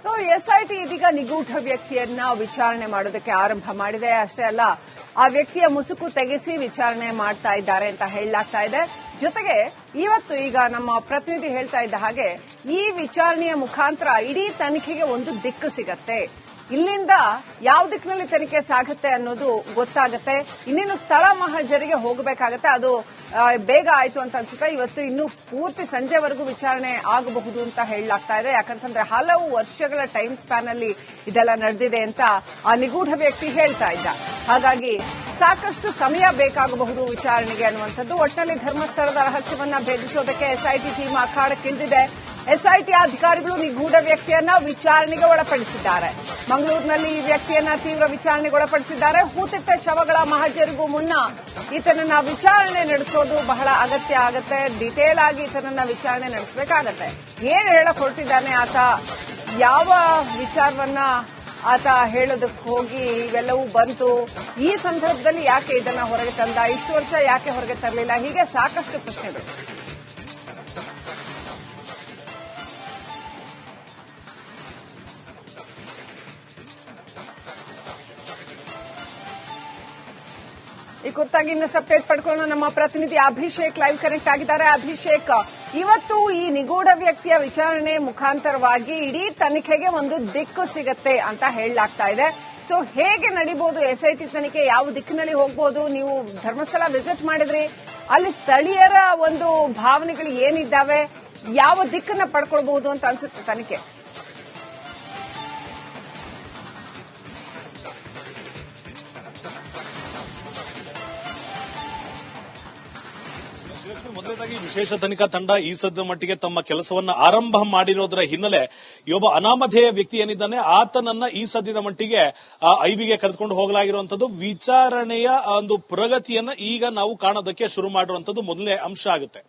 So SIT ಇದೀಗ ನಿಗೂಢ ವ್ಯಕ್ತಿಯನ್ನ ವಿಚಾರಣೆ ಮಾಡೋದಕ್ಕೆ ಆರಂಭ ಮಾಡಿದೆ. ಅಷ್ಟೇ ಅಲ್ಲ, ಆ ವ್ಯಕ್ತಿಯ ಮುಸುಕು ತೆಗೆಸಿ ವಿಚಾರಣೆ ಮಾಡ್ತಾ ಇದ್ದಾರೆ ಅಂತ ಹೇಳಲಾಗ್ತಾ ಇದೆ. ಜೊತೆಗೆ ಇವತ್ತು ಈಗ ನಮ್ಮ ಪ್ರತಿನಿಧಿ ಹೇಳ್ತಾ ಇದ್ದ ಹಾಗೆ ಈ ವಿಚಾರಣೆಯ ಮುಖಾಂತರ ಇಡೀ ತನಿಖೆಗೆ ಒಂದು ದಿಕ್ಕು ಸಿಗತ್ತೆ. ಇಲ್ಲಿಂದ ಯಾವ ದಿಕ್ಕಿನಲ್ಲಿ ತನಿಖೆ ಸಾಗುತ್ತೆ ಅನ್ನೋದು ಗೊತ್ತಾಗುತ್ತೆ. ಇನ್ನೇನು ಸ್ಥಳ ಮಹಜರಿಗೆ ಹೋಗಬೇಕಾಗತ್ತೆ. ಅದು ಬೇಗ ಆಯ್ತು ಅಂತ ಅನ್ಸುತ್ತೆ. ಇವತ್ತು ಇನ್ನೂ ಪೂರ್ತಿ ಸಂಜೆವರೆಗೂ ವಿಚಾರಣೆ ಆಗಬಹುದು ಅಂತ ಹೇಳಲಾಗ್ತಾ ಇದೆ. ಯಾಕಂತಂದ್ರೆ ಹಲವು ವರ್ಷಗಳ ಟೈಮ್ ಸ್ಪ್ಯಾನ್ ಅಲ್ಲಿ ಇದೆಲ್ಲ ನಡೆದಿದೆ ಅಂತ ಆ ನಿಗೂಢ ವ್ಯಕ್ತಿ ಹೇಳ್ತಾ ಇದ್ದ. ಹಾಗಾಗಿ ಸಾಕಷ್ಟು ಸಮಯ ಬೇಕಾಗಬಹುದು ವಿಚಾರಣೆಗೆ ಅನ್ನುವಂಥದ್ದು. ಒಟ್ಟಿನಲ್ಲಿ ಧರ್ಮಸ್ಥಳದ ರಹಸ್ಯವನ್ನ ಭೇದಿಸೋದಕ್ಕೆ ಎಸ್ಐಟಿ ಟೀಮ್ ಅಖಾಡಕ್ಕಿಳಿದಿದೆ. ಎಸ್ಐಟಿ ಅಧಿಕಾರಿಗಳು ನಿಗೂಢ ವ್ಯಕ್ತಿಯನ್ನ ವಿಚಾರಣೆಗೆ ಒಳಪಡಿಸಿದ್ದಾರೆ. ಮಂಗಳೂರಿನಲ್ಲಿ ಈ ವ್ಯಕ್ತಿಯನ್ನ ತೀವ್ರ ವಿಚಾರಣೆಗೆ ಒಳಪಡಿಸಿದ್ದಾರೆ. ಹೂತಿಟ್ಟ ಶವಗಳ ಮಹಜರಿಗೂ ಮುನ್ನ ಈತನನ್ನ ವಿಚಾರಣೆ ನಡೆಸೋದು ಬಹಳ ಅಗತ್ಯ ಆಗತ್ತೆ. ಡಿಟೇಲ್ ಆಗಿ ಈತನನ್ನ ವಿಚಾರಣೆ ನಡೆಸಬೇಕಾಗತ್ತೆ. ಏನ್ ಹೇಳಕ್ ಹೊರಟಿದ್ದಾನೆ ಆತ, ಯಾವ ವಿಚಾರವನ್ನ ಆತ ಹೇಳೋದಕ್ಕೆ ಹೋಗಿ ಇವೆಲ್ಲವೂ ಬಂತು, ಈ ಸಂದರ್ಭದಲ್ಲಿ ಯಾಕೆ ಇದನ್ನ ಹೊರಗೆ ತಂದ, ಇಷ್ಟು ವರ್ಷ ಯಾಕೆ ಹೊರಗೆ ತರಲಿಲ್ಲ, ಹೀಗೆ ಸಾಕಷ್ಟು ಪ್ರಶ್ನೆಗಳು. ಈ ಕುರಿತಾಗಿ ಇನ್ನಷ್ಟು ಅಪ್ಡೇಟ್ ಪಡ್ಕೊಳ್ಳೋಣ. ನಮ್ಮ ಪ್ರತಿನಿಧಿ ಅಭಿಷೇಕ್ ಲೈವ್ ಕನೆಕ್ಟ್ ಆಗಿದ್ದಾರೆ. ಅಭಿಷೇಕ್, ಇವತ್ತು ಈ ನಿಗೂಢ ವ್ಯಕ್ತಿಯ ವಿಚಾರಣೆ ಮುಖಾಂತರವಾಗಿ ಇಡೀ ತನಿಖೆಗೆ ಒಂದು ದಿಕ್ಕು ಸಿಗತ್ತೆ ಅಂತ ಹೇಳಲಾಗ್ತಾ ಇದೆ. ಸೊ ಹೇಗೆ ನಡೀಬಹುದು ಎಸ್ಐಟಿ ತನಿಖೆ, ಯಾವ ದಿಕ್ಕಿನಲ್ಲಿ ಹೋಗಬಹುದು? ನೀವು ಧರ್ಮಸ್ಥಳ ವಿಸಿಟ್ ಮಾಡಿದ್ರಿ, ಅಲ್ಲಿ ಸ್ಥಳೀಯರ ಒಂದು ಭಾವನೆಗಳು ಏನಿದ್ದಾವೆ, ಯಾವ ದಿಕ್ಕನ್ನ ಪಡ್ಕೊಳ್ಬಹುದು ಅಂತ ಅನ್ಸುತ್ತೆ ತನಿಖೆ? ಮೊದಲನೇದಾಗಿ ವಿಶೇಷ ತನಿಖಾ ತಂಡ ಈ ಸದ್ಯ ಮಟ್ಟಿಗೆ ತಮ್ಮ ಕೆಲಸವನ್ನ ಆರಂಭ ಮಾಡಿರೋದರ ಹಿನ್ನೆಲೆ ಒಬ್ಬ ಅನಾಮಧೇಯ ವ್ಯಕ್ತಿ ಏನಿದ್ದಾನೆ ಆತನನ್ನ ಈ ಸದ್ಯದ ಮಟ್ಟಿಗೆ ಐಬಿಗೆ ಕರೆದುಕೊಂಡು ಹೋಗಲಾಗಿರುವಂತದ್ದು. ವಿಚಾರಣೆಯ ಒಂದು ಪ್ರಗತಿಯನ್ನ ಈಗ ನಾವು ಕಾಣೋದಕ್ಕೆ ಶುರು ಮಾಡಿರುವಂತದ್ದು ಮೊದಲನೇ ಅಂಶ ಆಗುತ್ತೆ.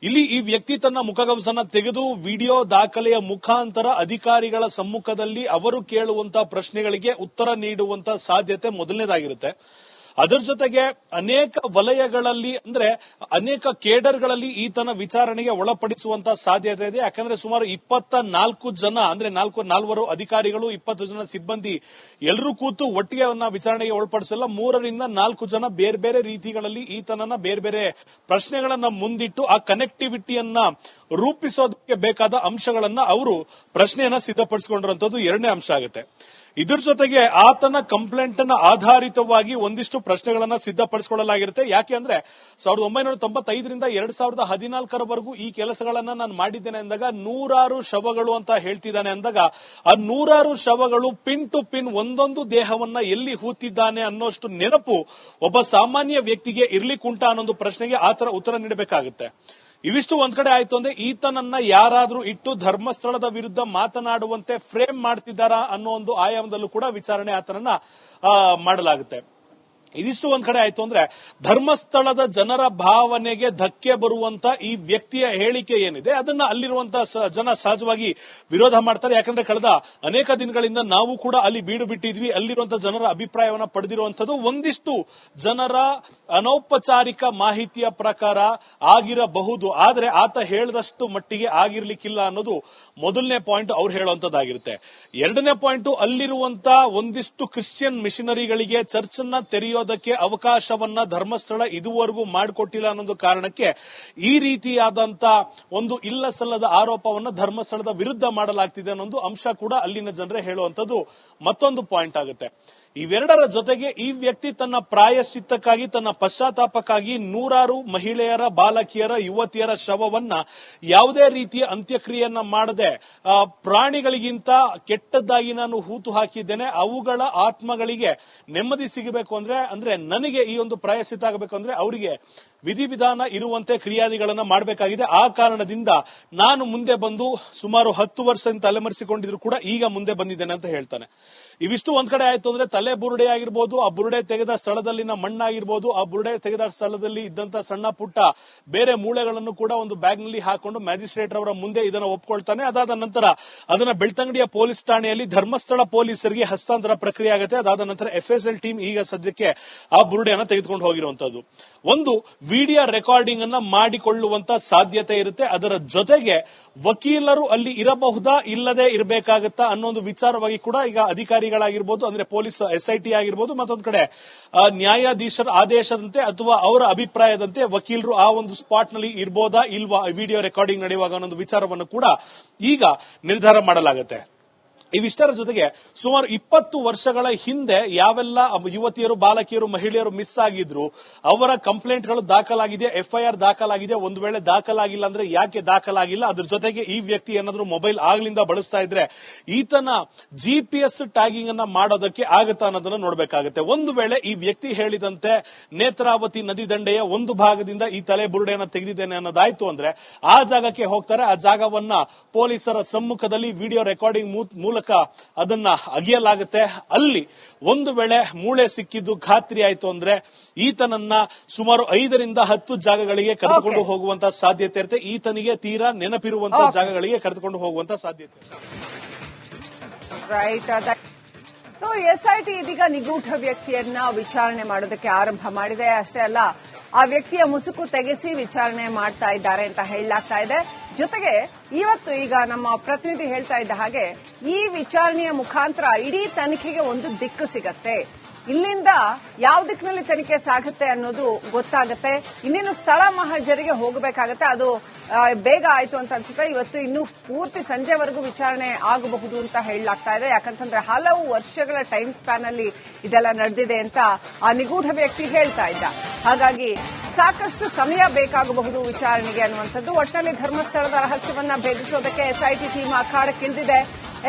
ಇಲ್ಲಿ ಈ ವ್ಯಕ್ತಿ ತನ್ನ ಮುಖಗವಸನ್ನ ತೆಗೆದು ವಿಡಿಯೋ ದಾಖಲೆಯ ಮುಖಾಂತರ ಅಧಿಕಾರಿಗಳ ಸಮ್ಮುಖದಲ್ಲಿ ಅವರು ಕೇಳುವಂತಹ ಪ್ರಶ್ನೆಗಳಿಗೆ ಉತ್ತರ ನೀಡುವಂತ ಸಾಧ್ಯತೆ ಮೊದಲನೇದಾಗಿರುತ್ತೆ. ಅದರ ಜೊತೆಗೆ ಅನೇಕ ವಲಯಗಳಲ್ಲಿ ಅಂದ್ರೆ ಅನೇಕ ಕೇಡರ್ಗಳಲ್ಲಿ ಈತನ ವಿಚಾರಣೆಗೆ ಒಳಪಡಿಸುವಂತಹ ಸಾಧ್ಯತೆ ಇದೆ. ಯಾಕಂದ್ರೆ ಸುಮಾರು 24 ಜನ ಅಂದ್ರೆ ನಾಲ್ವರು ಅಧಿಕಾರಿಗಳು, 20 ಜನ ಸಿಬ್ಬಂದಿ ಎಲ್ಲರೂ ಕೂತು ಒಟ್ಟಿಗೆ ವಿಚಾರಣೆಗೆ ಒಳಪಡಿಸಲ್ಲ. 3 ರಿಂದ 4 ಜನ ಬೇರೆ ಬೇರೆ ರೀತಿಗಳಲ್ಲಿ ಈತನನ್ನ ಬೇರೆ ಬೇರೆ ಪ್ರಶ್ನೆಗಳನ್ನ ಮುಂದಿಟ್ಟು ಆ ಕನೆಕ್ಟಿವಿಟಿಯನ್ನ ರೂಪಿಸೋದಕ್ಕೆ ಬೇಕಾದ ಅಂಶಗಳನ್ನ ಅವರು ಪ್ರಶ್ನೆಯನ್ನ ಸಿದ್ಧಪಡಿಸಿಕೊಂಡಿರುವಂತದ್ದು ಎರಡನೇ ಅಂಶ ಆಗುತ್ತೆ. ಇದರ ಜೊತೆಗೆ ಆತನ ಕಂಪ್ಲೇಂಟ್ ಅನ್ನ ಆಧಾರಿತವಾಗಿ ಒಂದಿಷ್ಟು ಪ್ರಶ್ನೆಗಳನ್ನ ಸಿದ್ಧಪಡಿಸಿಕೊಳ್ಳಲಾಗಿರುತ್ತೆ. ಯಾಕೆ ಅಂದ್ರೆ 1995 ರಿಂದ 2014 ಈ ಕೆಲಸಗಳನ್ನ ನಾನು ಮಾಡಿದ್ದೇನೆ ಅಂದಾಗ 100 ಶವಗಳು ಅಂತ ಹೇಳ್ತಿದ್ದಾನೆ ಅಂದಾಗ ಆ 100 ಶವಗಳು ಪಿನ್ ಟು ಪಿನ್ ಒಂದೊಂದು ದೇಹವನ್ನ ಎಲ್ಲಿ ಹೂತಿದ್ದಾನೆ ಅನ್ನೋಷ್ಟು ನೆನಪು ಒಬ್ಬ ಸಾಮಾನ್ಯ ವ್ಯಕ್ತಿಗೆ ಇರ್ಲಿಕ್ಕುಂಟ ಅನ್ನೊಂದು ಪ್ರಶ್ನೆಗೆ ಆತರ ಉತ್ತರ ನೀಡಬೇಕಾಗುತ್ತೆ. ಇವಿಷ್ಟು ಒಂದ್ ಕಡೆ ಆಯ್ತು ಅಂದ್ರೆ ಈತನನ್ನ ಯಾರಾದ್ರೂ ಇಟ್ಟು ಧರ್ಮಸ್ಥಳದ ವಿರುದ್ಧ ಮಾತನಾಡುವಂತೆ ಫ್ರೇಮ್ ಮಾಡ್ತಿದ್ದಾರಾ ಅನ್ನೋ ಒಂದು ಆಯಾಮದಲ್ಲೂ ಕೂಡ ವಿಚಾರಣೆ ಆತನನ್ನ ಮಾಡಲಾಗುತ್ತೆ. ಇದಿಷ್ಟು ಒಂದ್ ಕಡೆ ಆಯ್ತು ಅಂದ್ರೆ ಧರ್ಮಸ್ಥಳದ ಜನರ ಭಾವನೆಗೆ ಧಕ್ಕೆ ಬರುವಂತ ಈ ವ್ಯಕ್ತಿಯ ಹೇಳಿಕೆ ಏನಿದೆ ಅದನ್ನ ಅಲ್ಲಿರುವಂತಹ ಜನ ಸಹಜವಾಗಿ ವಿರೋಧ ಮಾಡ್ತಾರೆ. ಯಾಕಂದ್ರೆ ಕಳೆದ ಅನೇಕ ದಿನಗಳಿಂದ ನಾವು ಕೂಡ ಅಲ್ಲಿ ಬೀಡು ಬಿಟ್ಟಿದ್ವಿ. ಅಲ್ಲಿರುವಂತಹ ಜನರ ಅಭಿಪ್ರಾಯವನ್ನ ಪಡೆದಿರುವಂತದ್ದು ಒಂದಿಷ್ಟು ಜನರ ಅನೌಪಚಾರಿಕ ಮಾಹಿತಿಯ ಪ್ರಕಾರ ಆಗಿರಬಹುದು, ಆದ್ರೆ ಆತ ಹೇಳಿದಷ್ಟು ಮಟ್ಟಿಗೆ ಆಗಿರ್ಲಿಕ್ಕಿಲ್ಲ ಅನ್ನೋದು ಮೊದಲನೇ ಪಾಯಿಂಟ್ ಅವ್ರು ಹೇಳುವಂತದ್ದಾಗಿರುತ್ತೆ. ಎರಡನೇ ಪಾಯಿಂಟ್, ಅಲ್ಲಿರುವಂತಹ ಒಂದಿಷ್ಟು ಕ್ರಿಶ್ಚಿಯನ್ ಮಿಷನರಿಗಳಿಗೆ ಚರ್ಚ್ ಅನ್ನ ತೆರೆಯೋದಕ್ಕೆ ಅವಕಾಶವನ್ನ ಧರ್ಮಸ್ಥಳ ಇದುವರೆಗೂ ಮಾಡಿಕೊಟ್ಟಿಲ್ಲ ಅನ್ನೊಂದು ಕಾರಣಕ್ಕೆ ಈ ರೀತಿಯಾದಂತ ಒಂದು ಇಲ್ಲ ಸಲ್ಲದ ಆರೋಪವನ್ನ ಧರ್ಮಸ್ಥಳದ ವಿರುದ್ಧ ಮಾಡಲಾಗ್ತಿದೆ ಅನ್ನೊಂದು ಅಂಶ ಕೂಡ ಅಲ್ಲಿನ ಜನರೇ ಹೇಳುವಂತದ್ದು ಮತ್ತೊಂದು ಪಾಯಿಂಟ್ ಆಗುತ್ತೆ. ಇವೆರಡರ ಜೊತೆಗೆ ಈ ವ್ಯಕ್ತಿ ತನ್ನ ಪ್ರಾಯಶ್ಚಿತ್ತಕ್ಕಾಗಿ, ತನ್ನ ಪಶ್ಚಾತ್ತಾಪಕ್ಕಾಗಿ 100 ಮಹಿಳೆಯರ, ಬಾಲಕಿಯರ, ಯುವತಿಯರ ಶವವನ್ನ ಯಾವುದೇ ರೀತಿಯ ಅಂತ್ಯಕ್ರಿಯೆಯನ್ನ ಮಾಡದೆ ಪ್ರಾಣಿಗಳಿಗಿಂತ ಕೆಟ್ಟದ್ದಾಗಿ ನಾನು ಹೂತು ಹಾಕಿದ್ದೇನೆ, ಅವುಗಳ ಆತ್ಮಗಳಿಗೆ ನೆಮ್ಮದಿ ಸಿಗಬೇಕು ಅಂದ್ರೆ ನನಗೆ ಈ ಒಂದು ಪ್ರಾಯಶ್ಚಿತ್ತ ಆಗಬೇಕು ಅಂದ್ರೆ ಅವರಿಗೆ ವಿಧಿವಿಧಾನ ಇರುವಂತೆ ಕ್ರಿಯಾದಿಗಳನ್ನ ಮಾಡಬೇಕಾಗಿದೆ. ಆ ಕಾರಣದಿಂದ ನಾನು ಮುಂದೆ ಬಂದು ಸುಮಾರು 10 ವರ್ಷದಿಂದ ತಲೆಮರೆಸಿಕೊಂಡಿದ್ರು ಕೂಡ ಈಗ ಮುಂದೆ ಬಂದಿದ್ದೇನೆ ಅಂತ ಹೇಳ್ತಾನೆ. ಇವಿಷ್ಟು ಒಂದ್ ಕಡೆ ಆಯ್ತು ಅಂದ್ರೆ ತಲೆ ಬುರುಡೆ ಆಗಿರ್ಬೋದು, ಆ ಬುರುಡೆ ತೆಗೆದ ಸ್ಥಳದಲ್ಲಿನ ಮಣ್ಣಾಗಿರ್ಬೋದು, ಆ ಬುರುಡೆ ತೆಗೆದ ಸ್ಥಳದಲ್ಲಿ ಇದ್ದಂತ ಸಣ್ಣ ಪುಟ್ಟ ಬೇರೆ ಮೂಳೆಗಳನ್ನು ಕೂಡ ಒಂದು ಬ್ಯಾಗ್ ನಲ್ಲಿ ಹಾಕೊಂಡು ಮ್ಯಾಜಿಸ್ಟ್ರೇಟ್ ಅವರ ಮುಂದೆ ಇದನ್ನ ಒಪ್ಕೊಳ್ತಾನೆ. ಅದಾದ ನಂತರ ಅದನ್ನ ಬೆಳ್ತಂಗಡಿಯ ಪೊಲೀಸ್ ಠಾಣೆಯಲ್ಲಿ ಧರ್ಮಸ್ಥಳ ಪೊಲೀಸರಿಗೆ ಹಸ್ತಾಂತರ ಪ್ರಕ್ರಿಯೆ ಆಗುತ್ತೆ. ಅದಾದ ನಂತರ FSL ಟೀಮ್ ಈಗ ಸದ್ಯಕ್ಕೆ ಆ ಬುರುಡೆಯನ್ನ ತೆಗೆದುಕೊಂಡು ಹೋಗಿರುವಂತದ್ದು. ಒಂದು ವಿಡಿಯೋ ರೆಕಾರ್ಡಿಂಗ್ ಅನ್ನ ಮಾಡಿಕೊಳ್ಳುವಂತ ಸಾಧ್ಯತೆ ಇರುತ್ತೆ. ಅದರ ಜೊತೆಗೆ ವಕೀಲರು ಅಲ್ಲಿ ಇರಬಹುದಾ ಇಲ್ಲದೆ ಇರಬೇಕಾಗತ್ತಾ ಅನ್ನೋ ಒಂದು ವಿಚಾರವಾಗಿ ಕೂಡ ಈಗ ಅಧಿಕಾರಿಗಳಾಗಿರ್ಬೋದು, ಅಂದ್ರೆ ಪೊಲೀಸ್ SIT ಆಗಿರ್ಬೋದು, ಮತ್ತೊಂದು ಕಡೆ ನ್ಯಾಯಾಧೀಶರ ಆದೇಶದಂತೆ ಅಥವಾ ಅವರ ಅಭಿಪ್ರಾಯದಂತೆ ವಕೀಲರು ಆ ಒಂದು ಸ್ಪಾಟ್ ನಲ್ಲಿ ಇರಬಹುದಾ ಇಲ್ವಾ ವಿಡಿಯೋ ರೆಕಾರ್ಡಿಂಗ್ ನಡೆಯುವಾಗ ಅನ್ನೋ ವಿಚಾರವನ್ನು ಕೂಡ ಈಗ ನಿರ್ಧಾರ ಮಾಡಲಾಗುತ್ತೆ. ಇವಿಷ್ಟರ ಜೊತೆಗೆ ಸುಮಾರು 20 ವರ್ಷಗಳ ಹಿಂದೆ ಯಾವೆಲ್ಲ ಯುವತಿಯರು, ಬಾಲಕಿಯರು, ಮಹಿಳೆಯರು ಮಿಸ್ ಆಗಿದ್ರು ಅವರ ಕಂಪ್ಲೇಂಟ್ಗಳು ದಾಖಲಾಗಿದೆ, FIR ದಾಖಲಾಗಿದೆ. ಒಂದು ವೇಳೆ ದಾಖಲಾಗಿಲ್ಲ ಅಂದ್ರೆ ಯಾಕೆ ದಾಖಲಾಗಿಲ್ಲ, ಅದ್ರ ಜೊತೆಗೆ ಈ ವ್ಯಕ್ತಿ ಏನಾದ್ರೂ ಮೊಬೈಲ್ ಆಗ್ಲಿಂದ ಬಳಸ್ತಾ ಇದ್ರೆ ಈತನ GPS ಟ್ಯಾಗಿಂಗ್ ಅನ್ನ ಮಾಡೋದಕ್ಕೆ ಆಗತ್ತಾ ಅನ್ನೋದನ್ನ ನೋಡಬೇಕಾಗುತ್ತೆ. ಒಂದು ವೇಳೆ ಈ ವ್ಯಕ್ತಿ ಹೇಳಿದಂತೆ ನೇತ್ರಾವತಿ ನದಿ ದಂಡೆಯ ಒಂದು ಭಾಗದಿಂದ ಈ ತಲೆ ಬುರುಡೆಯನ್ನ ತೆಗೆದಿದ್ದೇನೆ ಅನ್ನೋದಾಯ್ತು ಅಂದ್ರೆ ಆ ಜಾಗಕ್ಕೆ ಹೋಗ್ತಾರೆ. ಆ ಜಾಗವನ್ನ ಪೊಲೀಸರ ಸಮ್ಮುಖದಲ್ಲಿ ವಿಡಿಯೋ ರೆಕಾರ್ಡಿಂಗ್ ಮೂಲಕ ಅದನ್ನ ಅಗೆಯಲಾಗುತ್ತೆ. ಅಲ್ಲಿ ಒಂದು ವೇಳೆ ಮೂಳೆ ಸಿಕ್ಕಿದ್ದು ಖಾತ್ರಿ ಆಯ್ತು ಅಂದ್ರೆ ಈತನನ್ನ ಸುಮಾರು 5 ರಿಂದ 10 ಜಾಗಗಳಿಗೆ ಕರೆದುಕೊಂಡು ಹೋಗುವಂತ ಸಾಧ್ಯತೆ ಇರುತ್ತೆ. ಈತನಿಗೆ ತೀರಾ ನೆನಪಿರುವಂತಹ ಜಾಗಗಳಿಗೆ ಕರೆದುಕೊಂಡು ಹೋಗುವಂತ ಸಾಧ್ಯತೆ ಸೊ SIT ಇದೀಗ ನಿಗೂಢ ವ್ಯಕ್ತಿಯನ್ನ ವಿಚಾರಣೆ ಮಾಡೋದಕ್ಕೆ ಆರಂಭ ಮಾಡಿದೆ. ಅಷ್ಟೇ ಅಲ್ಲ, ಆ ವ್ಯಕ್ತಿಯ ಮುಸುಕು ತೆಗೆಸಿ ವಿಚಾರಣೆ ಮಾಡ್ತಾ ಇದ್ದಾರೆ ಅಂತ ಹೇಳಲಾಗ್ತಾ ಇದೆ. ಜೊತೆಗೆ ಇವತ್ತು ಈಗ ನಮ್ಮ ಪ್ರತಿನಿಧಿ ಹೇಳ್ತಾ ಇದ್ದ ಹಾಗೆ ಈ ವಿಚಾರಣೆಯ ಮುಖಾಂತರ ಇಡೀ ತನಿಖೆಗೆ ಒಂದು ದಿಕ್ಕು ಸಿಗತ್ತೆ. ಇಲ್ಲಿಂದ ಯಾವ ದಿಕ್ಕಿನಲ್ಲಿ ತನಿಖೆ ಸಾಗುತ್ತೆ ಅನ್ನೋದು ಗೊತ್ತಾಗುತ್ತೆ. ಇನ್ನೇನು ಸ್ಥಳ ಮಹಜರಿಗೆ ಹೋಗಬೇಕಾಗತ್ತೆ. ಅದು ಬೇಗ ಆಯ್ತು ಅಂತ ಅನ್ಸುತ್ತೆ. ಇವತ್ತು ಇನ್ನೂ ಪೂರ್ತಿ ಸಂಜೆವರೆಗೂ ವಿಚಾರಣೆ ಆಗಬಹುದು ಅಂತ ಹೇಳಲಾಗ್ತಾ ಇದೆ. ಯಾಕಂತಂದ್ರೆ ಹಲವು ವರ್ಷಗಳ ಟೈಮ್ ಸ್ಪ್ಯಾನ್ ಅಲ್ಲಿ ಇದೆಲ್ಲ ನಡೆದಿದೆ ಅಂತ ಆ ನಿಗೂಢ ವ್ಯಕ್ತಿ ಹೇಳ್ತಾ ಇದ್ದ. ಹಾಗಾಗಿ ಸಾಕಷ್ಟು ಸಮಯ ಬೇಕಾಗಬಹುದು ವಿಚಾರಣೆಗೆ ಅನ್ನುವಂಥದ್ದು. ಒಟ್ಟಿನಲ್ಲಿ ಧರ್ಮಸ್ಥಳದ ರಹಸ್ಯವನ್ನ ಭೇದಿಸೋದಕ್ಕೆ SIT ಟೀಮ್ ಅಖಾಡಕ್ಕಿಳಿದಿದೆ.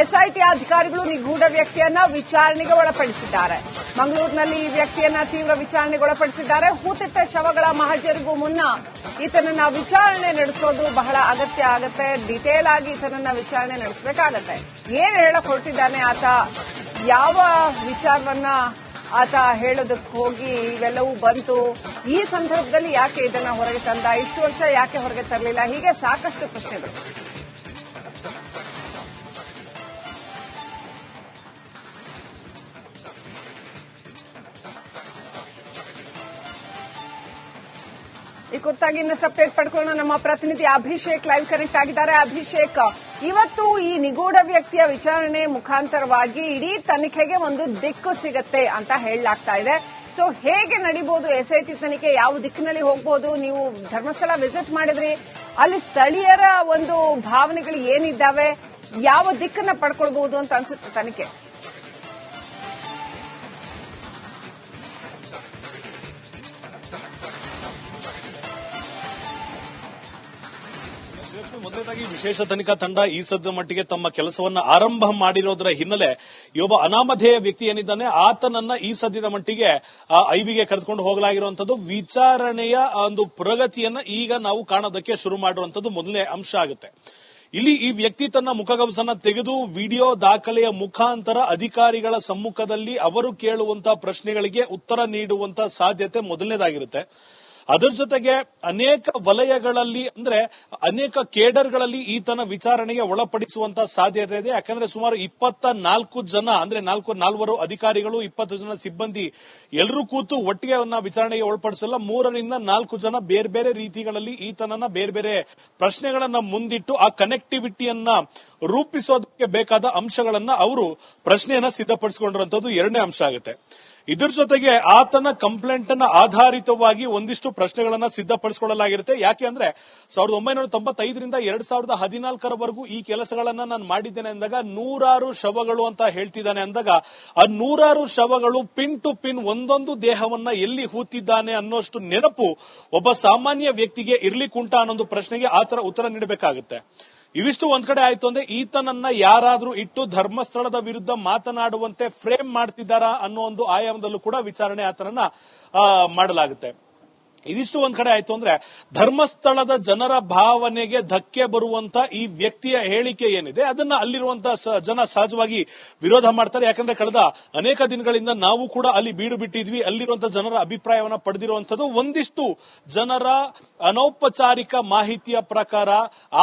SIT ಅಧಿಕಾರಿಗಳು ನಿಗೂಢ ವ್ಯಕ್ತಿಯನ್ನ ವಿಚಾರಣೆಗೆ ಒಳಪಡಿಸಿದ್ದಾರೆ. ಮಂಗಳೂರಿನಲ್ಲಿ ಈ ವ್ಯಕ್ತಿಯನ್ನ ತೀವ್ರ ವಿಚಾರಣೆಗೆ ಒಳಪಡಿಸಿದ್ದಾರೆ. ಹೂತಿಟ್ಟ ಶವಗಳ ಮಹಜರಿಗೂ ಮುನ್ನ ಈತನನ್ನ ವಿಚಾರಣೆ ನಡೆಸೋದು ಬಹಳ ಅಗತ್ಯ ಆಗತ್ತೆ. ಡಿಟೇಲ್ ಆಗಿ ಈತನನ್ನ ವಿಚಾರಣೆ ನಡೆಸಬೇಕಾಗತ್ತೆ. ಏನ್ ಹೇಳಕ್ ಹೊರಟಿದ್ದಾನೆ ಆತ, ಯಾವ ವಿಚಾರವನ್ನ ಆತ ಹೇಳೋದಕ್ಕೆ ಹೋಗಿ ಇವೆಲ್ಲವೂ ಬಂತು, ಈ ಸಂದರ್ಭದಲ್ಲಿ ಯಾಕೆ ಇದನ್ನ ಹೊರಗೆ ತಂದ, ಇಷ್ಟು ವರ್ಷ ಯಾಕೆ ಹೊರಗೆ ತರಲಿಲ್ಲ, ಹೀಗೆ ಸಾಕಷ್ಟು ಪ್ರಶ್ನೆಗಳು. ಈ ಕುರಿತಾಗಿ ಇನ್ನಷ್ಟು ಅಪ್ಡೇಟ್ ಪಡ್ಕೊಳ್ಳೋಣ. ನಮ್ಮ ಪ್ರತಿನಿಧಿ ಅಭಿಷೇಕ್ ಲೈವ್ ಕನೆಕ್ಟ್ ಆಗಿದ್ದಾರೆ. ಅಭಿಷೇಕ್, ಇವತ್ತು ಈ ನಿಗೂಢ ವ್ಯಕ್ತಿಯ ವಿಚಾರಣೆ ಮುಖಾಂತರವಾಗಿ ಇಡೀ ತನಿಖೆಗೆ ಒಂದು ದಿಕ್ಕು ಸಿಗತ್ತೆ ಅಂತ ಹೇಳಲಾಗ್ತಾ ಇದೆ. ಸೊ ಹೇಗೆ ನಡೀಬಹುದು SIT ತನಿಖೆ, ಯಾವ ದಿಕ್ಕಿನಲ್ಲಿ ಹೋಗಬಹುದು? ನೀವು ಧರ್ಮಸ್ಥಳ ವಿಸಿಟ್ ಮಾಡಿದ್ರಿ, ಅಲ್ಲಿ ಸ್ಥಳೀಯರ ಒಂದು ಭಾವನೆಗಳು ಏನಿದ್ದಾವೆ, ಯಾವ ದಿಕ್ಕನ್ನ ಪಡ್ಕೊಳ್ಬಹುದು ಅಂತ ಅನ್ಸುತ್ತೆ ತನಿಖೆ? ಮೊದಲನೇದಾಗಿ ವಿಶೇಷ ತನಿಖಾ ತಂಡ ಈ ಸದ್ಯದ ಮಟ್ಟಿಗೆ ತಮ್ಮ ಕೆಲಸವನ್ನ ಆರಂಭ ಮಾಡಿರೋದರ ಹಿನ್ನೆಲೆ ಒಬ್ಬ ಅನಾಮಧೇಯ ವ್ಯಕ್ತಿ ಏನಿದ್ದಾನೆ ಆತನನ್ನ ಈ ಸದ್ಯದ ಮಟ್ಟಿಗೆ ಐಬಿಗೆ ಕರೆದುಕೊಂಡು ಹೋಗಲಾಗಿರುವಂತದ್ದು. ವಿಚಾರಣೆಯ ಒಂದು ಪ್ರಗತಿಯನ್ನ ಈಗ ನಾವು ಕಾಣೋದಕ್ಕೆ ಶುರು ಮಾಡಿರುವಂತದ್ದು ಮೊದಲನೇ ಅಂಶ ಆಗುತ್ತೆ. ಇಲ್ಲಿ ಈ ವ್ಯಕ್ತಿ ತನ್ನ ಮುಖಗವಸನ್ನ ತೆಗೆದು ವಿಡಿಯೋ ದಾಖಲೆಯ ಮುಖಾಂತರ ಅಧಿಕಾರಿಗಳ ಸಮ್ಮುಖದಲ್ಲಿ ಅವರು ಕೇಳುವಂತಹ ಪ್ರಶ್ನೆಗಳಿಗೆ ಉತ್ತರ ನೀಡುವಂತ ಸಾಧ್ಯತೆ ಮೊದಲನೇದಾಗಿರುತ್ತೆ. ಅದರ ಜೊತೆಗೆ ಅನೇಕ ವಲಯಗಳಲ್ಲಿ ಅಂದ್ರೆ ಅನೇಕ ಕೇಡರ್ಗಳಲ್ಲಿ ಈತನ ವಿಚಾರಣೆಗೆ ಒಳಪಡಿಸುವಂತಹ ಸಾಧ್ಯತೆ ಇದೆ. ಯಾಕಂದ್ರೆ ಸುಮಾರು 24 ಜನ ಅಂದ್ರೆ ನಾಲ್ವರು ಅಧಿಕಾರಿಗಳು, 20 ಜನ ಸಿಬ್ಬಂದಿ ಎಲ್ಲರೂ ಕೂತು ಒಟ್ಟಿಗೆ ವಿಚಾರಣೆಗೆ ಒಳಪಡಿಸಲ್ಲ. 3 ರಿಂದ 4 ಜನ ಬೇರೆ ಬೇರೆ ರೀತಿಗಳಲ್ಲಿ ಈತನನ್ನ ಬೇರೆ ಬೇರೆ ಪ್ರಶ್ನೆಗಳನ್ನ ಮುಂದಿಟ್ಟು ಆ ಕನೆಕ್ಟಿವಿಟಿಯನ್ನ ರೂಪಿಸೋದಕ್ಕೆ ಬೇಕಾದ ಅಂಶಗಳನ್ನ ಅವರು ಪ್ರಶ್ನೆಯನ್ನ ಸಿದ್ಧಪಡಿಸಿಕೊಂಡಿರುವಂತದ್ದು ಎರಡನೇ ಅಂಶ ಆಗುತ್ತೆ. ಇದರ ಜೊತೆಗೆ ಆತನ ಕಂಪ್ಲೇಂಟ್ ಅನ್ನ ಆಧಾರಿತವಾಗಿ ಒಂದಿಷ್ಟು ಪ್ರಶ್ನೆಗಳನ್ನ ಸಿದ್ಧಪಡಿಸಿಕೊಳ್ಳಲಾಗಿರುತ್ತೆ. ಯಾಕೆ ಅಂದ್ರೆ 1995 ರಿಂದ 2014 ಈ ಕೆಲಸಗಳನ್ನ ನಾನು ಮಾಡಿದ್ದೇನೆ ಅಂದಾಗ 100 ಶವಗಳು ಅಂತ ಹೇಳ್ತಿದ್ದಾನೆ ಅಂದಾಗ ಆ 100 ಶವಗಳು ಪಿನ್ ಟು ಪಿನ್ ಒಂದೊಂದು ದೇಹವನ್ನ ಎಲ್ಲಿ ಹೂತಿದ್ದಾನೆ ಅನ್ನೋಷ್ಟು ನೆನಪು ಒಬ್ಬ ಸಾಮಾನ್ಯ ವ್ಯಕ್ತಿಗೆ ಇರ್ಲಿಕ್ಕುಂಟ ಅನ್ನೊಂದು ಪ್ರಶ್ನೆಗೆ ಆತರ ಉತ್ತರ ನೀಡಬೇಕಾಗುತ್ತೆ. ಇವಿಷ್ಟು ಒಂದ್ ಕಡೆ ಆಯ್ತು ಅಂದ್ರೆ ಈತನನ್ನ ಯಾರಾದ್ರೂ ಇಟ್ಟು ಧರ್ಮಸ್ಥಳದ ವಿರುದ್ಧ ಮಾತನಾಡುವಂತೆ ಫ್ರೇಮ್ ಮಾಡ್ತಿದ್ದಾರಾ ಅನ್ನೋ ಒಂದು ಆಯಾಮದಲ್ಲೂ ಕೂಡ ವಿಚಾರಣೆ ಆತನನ್ನ ಮಾಡಲಾಗುತ್ತೆ. ಇದಿಷ್ಟು ಒಂದ್ ಕಡೆ ಆಯ್ತು ಅಂದ್ರೆ ಧರ್ಮಸ್ಥಳದ ಜನರ ಭಾವನೆಗೆ ಧಕ್ಕೆ ಬರುವಂತ ಈ ವ್ಯಕ್ತಿಯ ಹೇಳಿಕೆ ಏನಿದೆ ಅದನ್ನ ಅಲ್ಲಿರುವಂತಹ ಜನ ಸಹಜವಾಗಿ ವಿರೋಧ ಮಾಡ್ತಾರೆ. ಯಾಕಂದ್ರೆ ಕಳೆದ ಅನೇಕ ದಿನಗಳಿಂದ ನಾವು ಕೂಡ ಅಲ್ಲಿ ಬೀಡು ಬಿಟ್ಟಿದ್ವಿ. ಅಲ್ಲಿರುವಂತಹ ಜನರ ಅಭಿಪ್ರಾಯವನ್ನ ಪಡೆದಿರುವಂತದ್ದು ಒಂದಿಷ್ಟು ಜನರ ಅನೌಪಚಾರಿಕ ಮಾಹಿತಿಯ ಪ್ರಕಾರ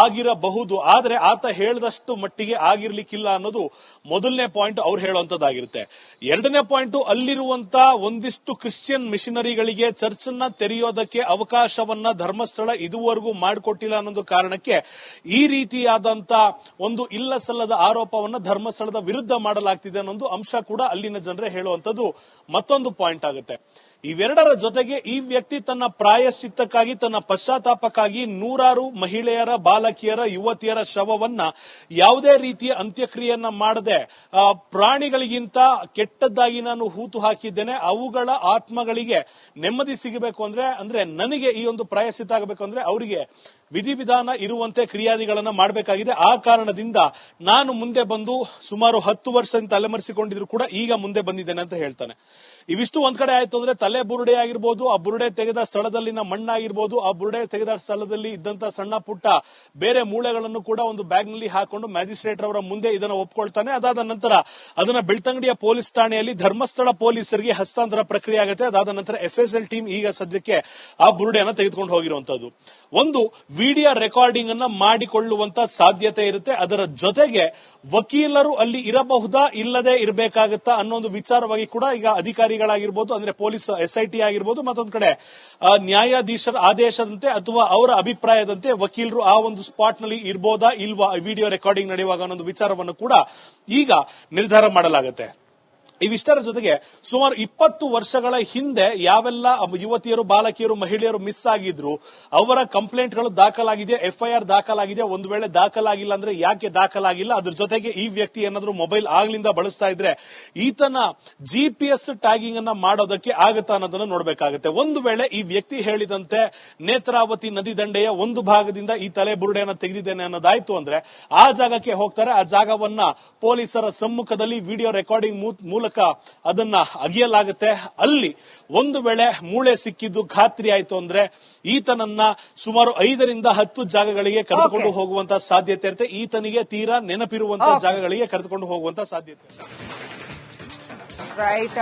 ಆಗಿರಬಹುದು, ಆದ್ರೆ ಆತ ಹೇಳಿದಷ್ಟು ಮಟ್ಟಿಗೆ ಆಗಿರ್ಲಿಕ್ಕಿಲ್ಲ ಅನ್ನೋದು ಮೊದಲನೇ ಪಾಯಿಂಟ್ ಅವ್ರು ಹೇಳುವಂತದ್ದಾಗಿರುತ್ತೆ. ಎರಡನೇ ಪಾಯಿಂಟ್ ಅಲ್ಲಿರುವಂತಹ ಒಂದಿಷ್ಟು ಕ್ರಿಶ್ಚಿಯನ್ ಮಿಷನರಿಗಳಿಗೆ ಚರ್ಚ್ ಅನ್ನ ತೆರೆಯೋ ತೆಗೆಯೋದಕ್ಕೆ ಅವಕಾಶವನ್ನ ಧರ್ಮಸ್ಥಳ ಇದುವರೆಗೂ ಮಾಡಿಕೊಟ್ಟಿಲ್ಲ ಅನ್ನೋದು ಕಾರಣಕ್ಕೆ ಈ ರೀತಿಯಾದಂತ ಒಂದು ಇಲ್ಲ ಸಲ್ಲದ ಆರೋಪವನ್ನ ಧರ್ಮಸ್ಥಳದ ವಿರುದ್ಧ ಮಾಡಲಾಗ್ತಿದೆ ಅನ್ನೊಂದು ಅಂಶ ಕೂಡ ಅಲ್ಲಿನ ಜನರೇ ಹೇಳುವಂತದ್ದು ಮತ್ತೊಂದು ಪಾಯಿಂಟ್ ಆಗುತ್ತೆ. ಇವೆರಡರ ಜೊತೆಗೆ ಈ ವ್ಯಕ್ತಿ ತನ್ನ ಪ್ರಾಯಶ್ಚಿತ್ತಕ್ಕಾಗಿ, ತನ್ನ ಪಶ್ಚಾತ್ತಾಪಕ್ಕಾಗಿ ನೂರಾರು ಮಹಿಳೆಯರ, ಬಾಲಕಿಯರ, ಯುವತಿಯರ ಶವವನ್ನ ಯಾವುದೇ ರೀತಿಯ ಅಂತ್ಯಕ್ರಿಯೆಯನ್ನ ಮಾಡದೆ ಪ್ರಾಣಿಗಳಿಗಿಂತ ಕೆಟ್ಟದ್ದಾಗಿ ನಾನು ಹೂತು ಹಾಕಿದ್ದೇನೆ, ಅವುಗಳ ಆತ್ಮಗಳಿಗೆ ನೆಮ್ಮದಿ ಸಿಗಬೇಕು ಅಂದ್ರೆ ನನಗೆ ಈ ಒಂದು ಪ್ರಾಯಶ್ಚಿತ್ತ ಆಗಬೇಕು ಅಂದ್ರೆ ಅವರಿಗೆ ವಿಧಿವಿಧಾನ ಇರುವಂತೆ ಕ್ರಿಯಾದಿಗಳನ್ನ ಮಾಡಬೇಕಾಗಿದೆ. ಆ ಕಾರಣದಿಂದ ನಾನು ಮುಂದೆ ಬಂದು ಸುಮಾರು 10 ವರ್ಷ ತಲೆಮರೆಸಿಕೊಂಡಿದ್ರು ಕೂಡ ಈಗ ಮುಂದೆ ಬಂದಿದ್ದೇನೆ ಅಂತ ಹೇಳ್ತಾನೆ. ಇವಿಷ್ಟು ಒಂದ್ ಕಡೆ ಆಯ್ತು ಅಂದ್ರೆ ತಲೆ ಬುರುಡೆ ಆಗಿರ್ಬೋದು, ಆ ಬುರುಡೆ ತೆಗೆದ ಸ್ಥಳದಲ್ಲಿನ ಮಣ್ಣಾಗಿರ್ಬೋದು, ಆ ಬುರುಡೆ ತೆಗೆದ ಸ್ಥಳದಲ್ಲಿ ಇದ್ದಂತ ಸಣ್ಣ ಪುಟ್ಟ ಬೇರೆ ಮೂಳೆಗಳನ್ನು ಕೂಡ ಒಂದು ಬ್ಯಾಗ್ ನಲ್ಲಿ ಹಾಕೊಂಡು ಮ್ಯಾಜಿಸ್ಟ್ರೇಟ್ ಅವರ ಮುಂದೆ ಇದನ್ನ ಒಪ್ಕೊಳ್ತಾನೆ. ಅದಾದ ನಂತರ ಅದನ್ನ ಬೆಳ್ತಂಗಡಿಯ ಪೊಲೀಸ್ ಠಾಣೆಯಲ್ಲಿ ಧರ್ಮಸ್ಥಳ ಪೊಲೀಸರಿಗೆ ಹಸ್ತಾಂತರ ಪ್ರಕ್ರಿಯೆ ಆಗುತ್ತೆ. ಅದಾದ ನಂತರ FSL ಟೀಮ್ ಈಗ ಸದ್ಯಕ್ಕೆ ಆ ಬುರುಡೆಯನ್ನ ತೆಗೆದುಕೊಂಡು ಹೋಗಿರುವಂತದ್ದು. ಒಂದು ವಿಡಿಯೋ ರೆಕಾರ್ಡಿಂಗ್ ಅನ್ನ ಮಾಡಿಕೊಳ್ಳುವಂತ ಸಾಧ್ಯತೆ ಇರುತ್ತೆ. ಅದರ ಜೊತೆಗೆ ವಕೀಲರು ಅಲ್ಲಿ ಇರಬಹುದಾ, ಇಲ್ಲದೆ ಇರಬೇಕಾಗತ್ತಾ ಅನ್ನೋ ವಿಚಾರವಾಗಿ ಕೂಡ ಈಗ ಅಧಿಕಾರಿಗಳಾಗಿರ್ಬೋದು, ಅಂದ್ರೆ ಪೊಲೀಸ್ SIT ಆಗಿರ್ಬೋದು, ಮತ್ತೊಂದು ಕಡೆ ನ್ಯಾಯಾಧೀಶರ ಆದೇಶದಂತೆ ಅಥವಾ ಅವರ ಅಭಿಪ್ರಾಯದಂತೆ ವಕೀಲರು ಆ ಒಂದು ಸ್ಪಾಟ್ ನಲ್ಲಿ ಇರಬಹುದಾ ಇಲ್ವಾ ವಿಡಿಯೋ ರೆಕಾರ್ಡಿಂಗ್ ನಡೆಯುವಾಗ ಅನ್ನೋ ವಿಚಾರವನ್ನು ಕೂಡ ಈಗ ನಿರ್ಧಾರ ಮಾಡಲಾಗುತ್ತೆ. ಇವಿಷ್ಟರ ಜೊತೆಗೆ ಸುಮಾರು 20 ವರ್ಷಗಳ ಹಿಂದೆ ಯಾವೆಲ್ಲ ಯುವತಿಯರು, ಬಾಲಕಿಯರು, ಮಹಿಳೆಯರು ಮಿಸ್ ಆಗಿದ್ರು ಅವರ ಕಂಪ್ಲೇಂಟ್ಗಳು ದಾಖಲಾಗಿದೆ, FIR ದಾಖಲಾಗಿದೆ. ಒಂದು ವೇಳೆ ದಾಖಲಾಗಿಲ್ಲ ಅಂದ್ರೆ ಯಾಕೆ ದಾಖಲಾಗಿಲ್ಲ, ಅದ್ರ ಜೊತೆಗೆ ಈ ವ್ಯಕ್ತಿ ಏನಾದ್ರೂ ಮೊಬೈಲ್ ಆಗ್ಲಿಂದ ಬಳಸ್ತಾ ಇದ್ರೆ ಈತನ GPS ಟ್ಯಾಗಿಂಗ್ ಅನ್ನ ಮಾಡೋದಕ್ಕೆ ಆಗತ್ತಾ ಅನ್ನೋದನ್ನ ನೋಡಬೇಕಾಗುತ್ತೆ. ಒಂದು ವೇಳೆ ಈ ವ್ಯಕ್ತಿ ಹೇಳಿದಂತೆ ನೇತ್ರಾವತಿ ನದಿ ದಂಡೆಯ ಒಂದು ಭಾಗದಿಂದ ಈ ತಲೆ ಬುರುಡೆಯನ್ನ ತೆಗೆದಿದ್ದೇನೆ ಅನ್ನೋದಾಯ್ತು ಅಂದ್ರೆ ಆ ಜಾಗಕ್ಕೆ ಹೋಗ್ತಾರೆ. ಆ ಜಾಗವನ್ನ ಪೊಲೀಸರ ಸಮ್ಮುಖದಲ್ಲಿ ವಿಡಿಯೋ ರೆಕಾರ್ಡಿಂಗ್ ಮೂಲಕ ಅದನ್ನ ಅಗಿಯಲಾಗುತ್ತೆ. ಅಲ್ಲಿ ಒಂದು ವೇಳೆ ಮೂಳೆ ಸಿಕ್ಕಿದ್ದು ಖಾತ್ರಿ ಆಯ್ತು ಅಂದ್ರೆ ಈತನನ್ನ ಸುಮಾರು 5 ರಿಂದ 10 ಜಾಗಗಳಿಗೆ ಕರೆದುಕೊಂಡು ಹೋಗುವಂತ ಸಾಧ್ಯತೆ ಇರುತ್ತೆ. ಈತನಿಗೆ ತೀರಾ ನೆನಪಿರುವಂತಹ ಜಾಗಗಳಿಗೆ ಕರೆದುಕೊಂಡು ಹೋಗುವಂತ ಸಾಧ್ಯತೆ. ರೈಟ್.